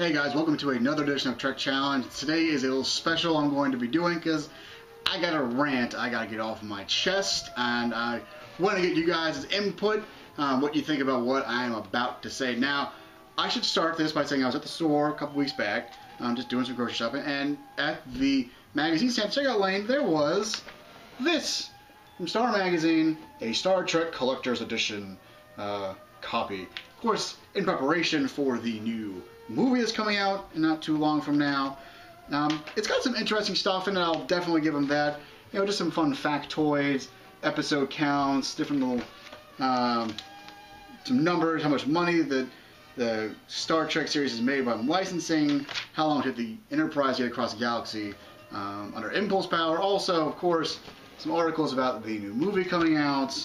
Hey guys, welcome to another edition of Trek Challenge. Today is a little special I'm going to be doing because I got a rant I got to get off my chest, and I want to get you guys' input, what you think about what I am about to say. Now, I should start this by saying I was at the store a couple weeks back, just doing some grocery shopping, and at the magazine stand checkout lane there was this from Star Magazine, a Star Trek Collector's Edition copy. Of course, in preparation for the new movie that's coming out not too long from now. It's got some interesting stuff in it. I'll definitely give them that. You know, just some fun factoids, episode counts, different little some numbers, how much money that the Star Trek series has made by licensing, how long did the Enterprise get across the galaxy under impulse power. Also, of course, some articles about the new movie coming out.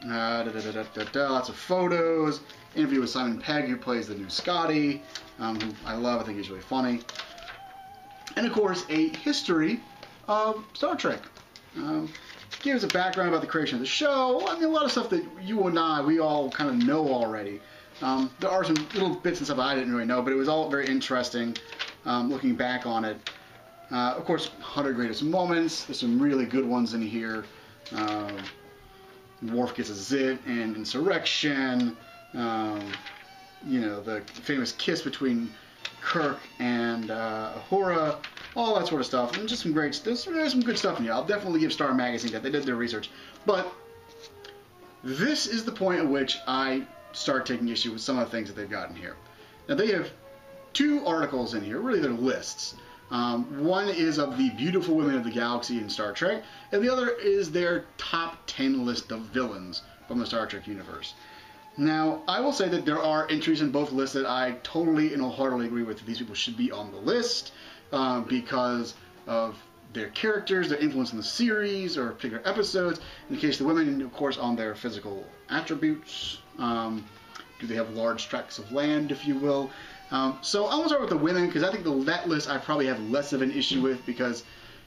Lots of photos. Interview with Simon Pegg, who plays the new Scotty, who I love. I think he's really funny. And of course, a history of Star Trek. Gives a background about the creation of the show. I mean, a lot of stuff that you and I, we all kind of know already. There are some little bits and stuff I didn't really know, but it was all very interesting looking back on it. Of course, 100 greatest moments. There's some really good ones in here. Worf gets a zit and Insurrection. You know, the famous kiss between Kirk and Uhura, all that sort of stuff, and just some great, there's some good stuff in here. I'll definitely give Star Magazine that. They did their research. But this is the point at which I start taking issue with some of the things that they've got in here. Now, they have two articles in here, really they're lists. One is of the beautiful women of the galaxy in Star Trek, and the other is their top 10 list of villains from the Star Trek universe. Now, I will say that there are entries in both lists that I totally and wholeheartedly agree with. These people should be on the list because of their characters, their influence in the series or particular episodes. In the case of the women, of course, on their physical attributes. Do they have large tracts of land, if you will? So I'm going to start with the women because I think that list I probably have less of an issue with because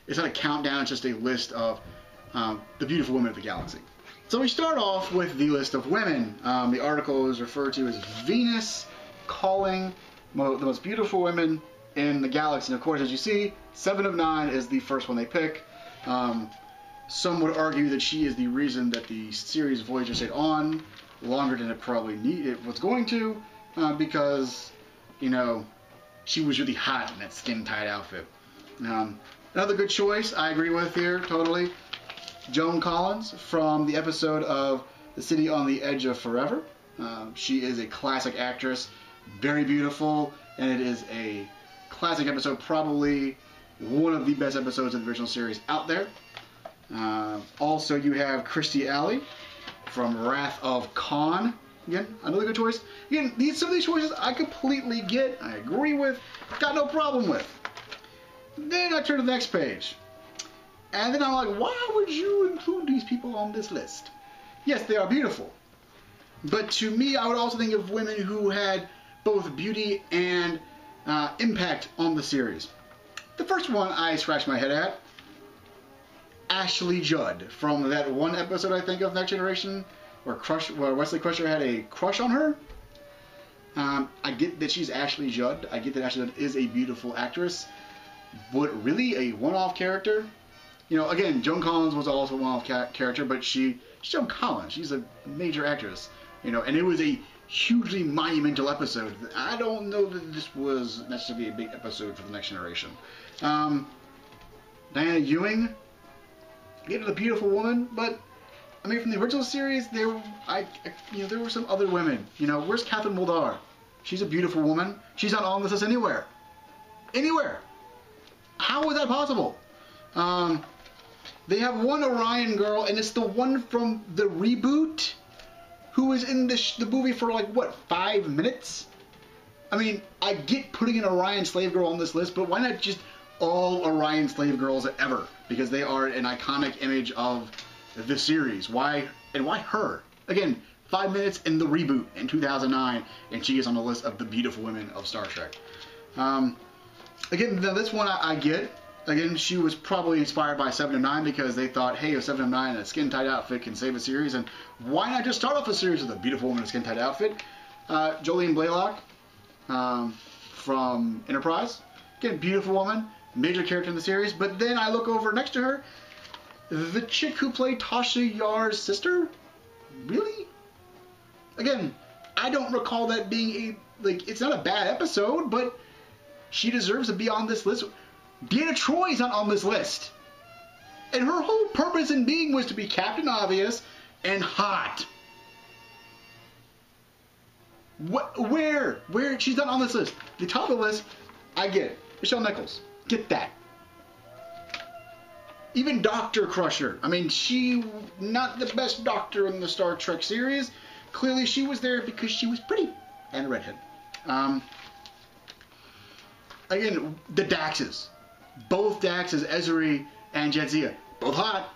it's not a countdown, it's just a list of the beautiful women of the galaxy. So we start off with the list of women. The article is referred to as Venus calling the most beautiful women in the galaxy. And of course, as you see, 7 of 9 is the first one they pick. Some would argue that she is the reason that the series Voyager stayed on longer than it probably was going to, because, you know, she was really hot in that skin-tight outfit. Another good choice I agree with here, totally. Joan Collins from the episode of The City on the Edge of Forever. She is a classic actress, very beautiful, and it is a classic episode, probably one of the best episodes of the original series out there. Also, you have Kirstie Alley from Wrath of Khan. Again, another good choice. Again, some of these choices I completely get, I agree with, got no problem with. Then I turn to the next page. And then I'm like, why would you include these people on this list? Yes, they are beautiful. But to me, I would also think of women who had both beauty and impact on the series. The first one I scratched my head at, Ashley Judd, from that one episode, I think, of Next Generation, where Wesley Crusher had a crush on her. I get that she's Ashley Judd. I get that Ashley Judd is a beautiful actress. But really, a one-off character? You know, again, Joan Collins was also a one-off character, but she's Joan Collins. She's a major actress, you know, and it was a hugely monumental episode. I don't know that this was necessarily a big episode for the Next Generation. Diana Ewing, again, a beautiful woman, but I mean, from the original series, there were some other women. You know, where's Catherine Muldaur? She's a beautiful woman. She's not on this list anywhere. Anywhere. How is that possible? They have one Orion girl, and it's the one from the reboot who was in the movie for, like, what, 5 minutes? I mean, I get putting an Orion slave girl on this list, but why not just all Orion slave girls ever? Because they are an iconic image of the series. Why her? Again, 5 minutes in the reboot in 2009, and she is on the list of the beautiful women of Star Trek. Again, now this one I get. Again, she was probably inspired by 7 of 9 because they thought, hey, a 7 of 9 in a skin-tight outfit can save a series, and why not just start off a series with a beautiful woman in a skin-tight outfit? Jolene Blalock from Enterprise. Again, beautiful woman, major character in the series. But then I look over next to her, the chick who played Tasha Yar's sister? Really? Again, I don't recall that being it's not a bad episode, but she deserves to be on this list. Deanna Troy's not on this list. And her whole purpose in being was to be Captain Obvious and hot. Where? She's not on this list. The top of the list, I get it. Michelle Nichols. Get that. Even Dr. Crusher. I mean, she not the best doctor in the Star Trek series. Clearly she was there because she was pretty and a redhead. Again, the Daxes. Both Daxes, Ezri and Jadzia. Both hot.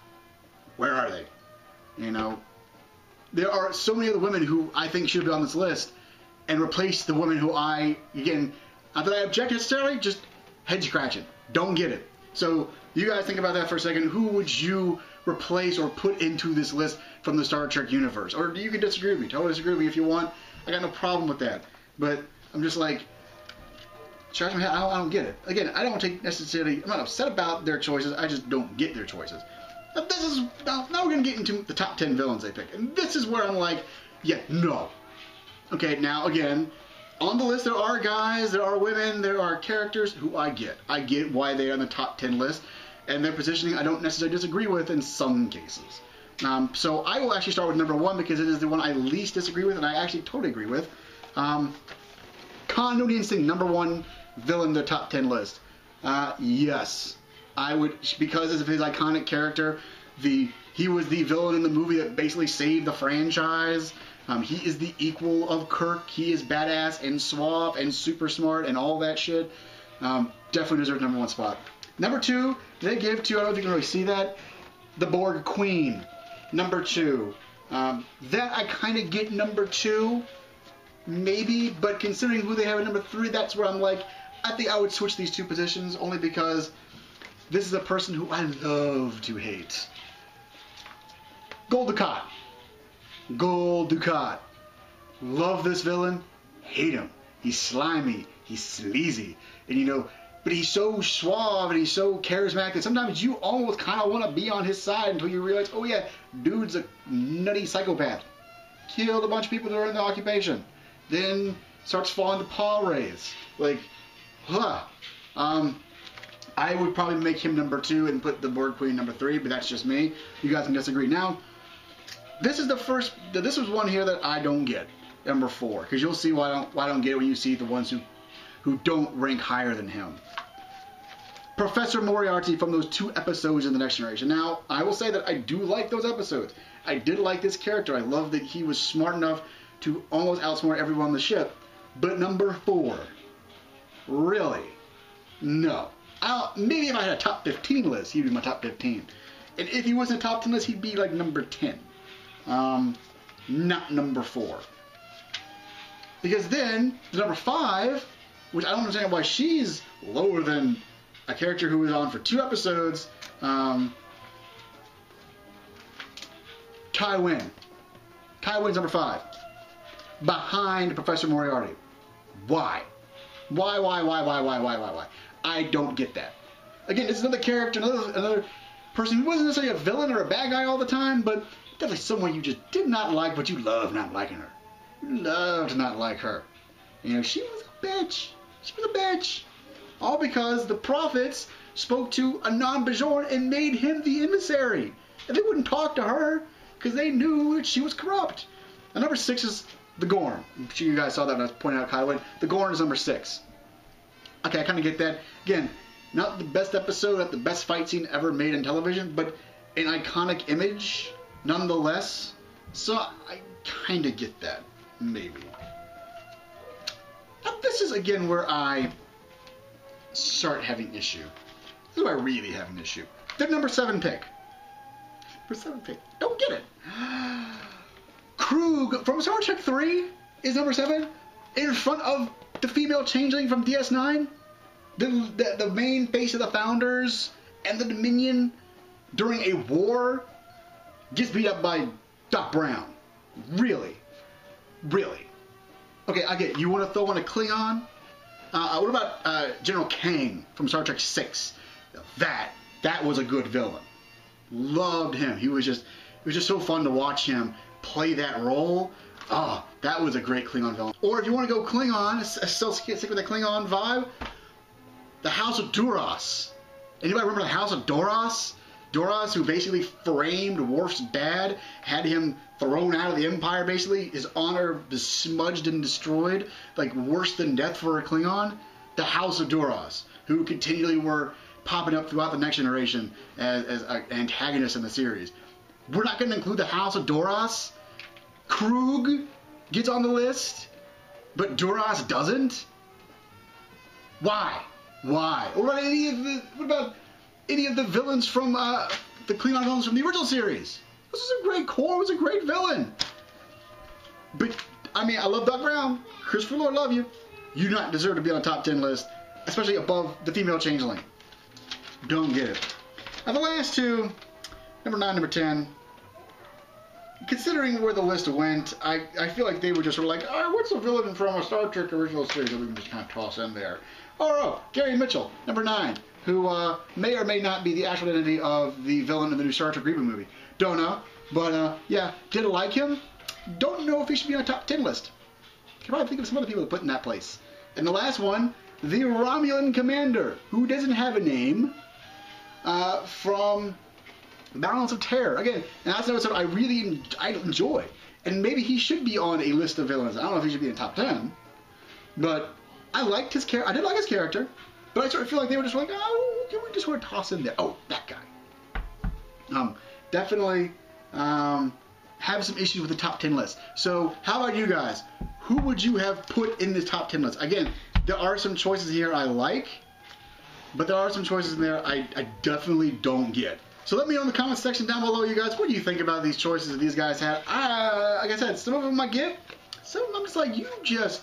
Where are they? You know, there are so many other women who I think should be on this list and replace the women who again, not that I object necessarily, just head scratching. Don't get it. So you guys think about that for a second. Who would you replace or put into this list from the Star Trek universe? Or you can disagree with me. Totally disagree with me if you want. I got no problem with that. But I'm just like, scratch my head. I don't get it. Again, I don't take necessarily. I'm not upset about their choices. I just don't get their choices. Now we're gonna get into the top 10 villains they pick, and this is where I'm like, yeah, no. Okay, now again, on the list there are guys, there are women, there are characters who I get. I get why they're on the top 10 list, and their positioning I don't necessarily disagree with in some cases. So I will actually start with number 1 because it is the one I least disagree with, and I actually totally agree with. Continuity Instinct, number 1 villain in the top 10 list. Yes. I would, because of his iconic character, he was the villain in the movie that basically saved the franchise. He is the equal of Kirk. He is badass and suave and super smart and all that shit. Definitely deserves number 1 spot. Number 2, they give to, I don't know if you can really see that, the Borg Queen. Number 2. That I kind of get number 2, maybe, but considering who they have at number 3, that's where I'm like, I think I would switch these 2 positions only because this is a person who I love to hate. Gul Dukat. Gul Dukat. Love this villain. Hate him. He's slimy. He's sleazy. And you know, but he's so suave and he's so charismatic that sometimes you almost kind of want to be on his side until you realize, oh yeah, dude's a nutty psychopath. Killed a bunch of people during the occupation. Then starts falling to paw rays. Like, huh. I would probably make him number 2 and put the Borg Queen number 3, but that's just me. You guys can disagree. Now, this is this was one here that I don't get, number 4, because you'll see why I don't get it when you see the ones who don't rank higher than him. Professor Moriarty from those 2 episodes in The Next Generation. Now, I will say that I do like those episodes. I did like this character. I love that he was smart enough to almost outsmart everyone on the ship. But number 4, really? No. Maybe if I had a top 15 list, he'd be my top 15. And if he wasn't a top 10 list, he'd be like number 10. Not number 4. Because then, the number 5, which I don't understand why she's lower than a character who was on for 2 episodes, Kai Wynn. Kai Wynn's number 5. Behind Professor Moriarty. Why? Why? I don't get that. Again, this is another character, another person who wasn't necessarily a villain or a bad guy all the time, but definitely someone you just did not like, but you love not liking her. You love to not like her. You know, she was a bitch. She was a bitch. All because the prophets spoke to a non-Bajoran and made him the emissary. And they wouldn't talk to her because they knew that she was corrupt. And number 6 is the Gorn. I'm sure you guys saw that when I was pointing out Kai Wynn. The Gorn is number 6. Okay, I kind of get that. Again, not the best episode, not the best fight scene ever made in television, but an iconic image nonetheless. So I kind of get that, maybe. Now this is again where I start having issue. This is where I really have an issue. Their number 7 pick. Number 7 pick. Don't get it. Krug from Star Trek 3 is number 7 in front of the female changeling from DS9. The main face of the Founders and the Dominion during a war gets beat up by Doc Brown. Really? Really? Okay, I get it. You want to throw in a Klingon? What about General Kang from Star Trek 6? That was a good villain. Loved him. It was just so fun to watch him play that role. Oh, that was a great Klingon villain. Or if you want to go Klingon, still stick with the Klingon vibe, the House of Duras. Anybody remember the House of Duras? Duras, who basically framed Worf's dad, had him thrown out of the Empire, basically. His honor is smudged and destroyed, like worse than death for a Klingon. The House of Duras, who continually were popping up throughout the Next Generation as antagonists in the series. We're not going to include the House of Duras. Krug gets on the list, but Duras doesn't? Why? Why? What about any of the villains from the Klingon villains from the original series? This is a great core. It was a great villain. But I mean, I love Doc Brown. Christopher Lloyd, love you. You do not deserve to be on a top 10 list, especially above the female changeling. Don't get it. Now the last two, number 9, number 10. Considering where the list went, I feel like they were just sort of like, oh, what's a villain from a Star Trek original series that we can just kind of toss in there? Oh, Gary Mitchell, number 9, who may or may not be the actual identity of the villain in the new Star Trek reboot movie. Don't know, but yeah, did like him. Don't know if he should be on a top 10 list. Can probably think of some other people to put in that place. And the last one, the Romulan commander, who doesn't have a name, from Balance of Terror. Again, and that's an episode I enjoy. And maybe he should be on a list of villains. I don't know if he should be in top 10. But I liked his character. I did like his character. But I sort of feel like they were just like, oh, can we just want to toss in there? Oh, that guy. Definitely have some issues with the top 10 list. So how about you guys? Who would you have put in this top 10 list? Again, there are some choices here I like. But there are some choices in there I definitely don't get. So let me know in the comment section down below, you guys. What do you think about these choices that these guys had? Like I said, some of them I get. Some of them I'm just like, you just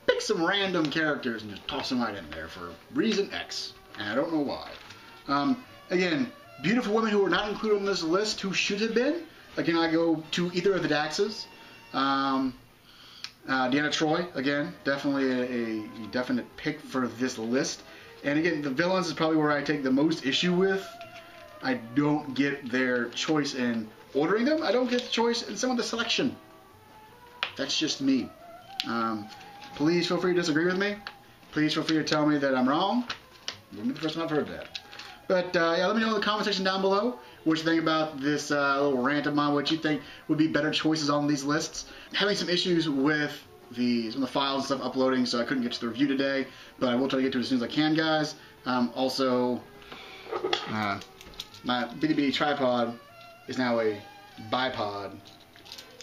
pick some random characters and just toss them right in there for reason X. And I don't know why. Again, beautiful women who were not included on this list who should have been. Again, I go to either of the Daxes. Deanna Troi, again, definitely a definite pick for this list. And again, the villains is probably where I take the most issue with. I don't get their choice in ordering them. I don't get the choice in some of the selection. That's just me. Please feel free to disagree with me. Please feel free to tell me that I'm wrong. You're the first time I've heard that. But yeah, let me know in the comment section down below what you think about this little rant of mine, what you think would be better choices on these lists. Having some issues with some of the files and stuff uploading, so I couldn't get to the review today, but I will try to get to it as soon as I can, guys. Also, my bitty tripod is now a bipod,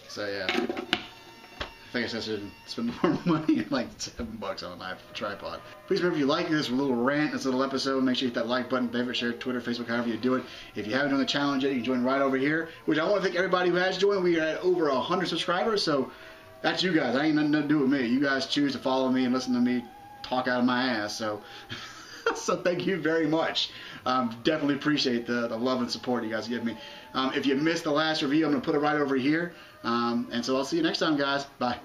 so yeah, I think I should spend more money, like $7 on my tripod. Please remember, if you like this little rant, this little episode, make sure you hit that like button, favorite, share, Twitter, Facebook, however you do it. If you haven't done the challenge yet, you can join right over here, which I want to thank everybody who has joined. We are at over 100 subscribers, so that's you guys. That ain't nothing to do with me. You guys choose to follow me and listen to me talk out of my ass, so so thank you very much. Definitely appreciate the love and support you guys give me. If you missed the last review, I'm going to put it right over here. And so I'll see you next time, guys. Bye.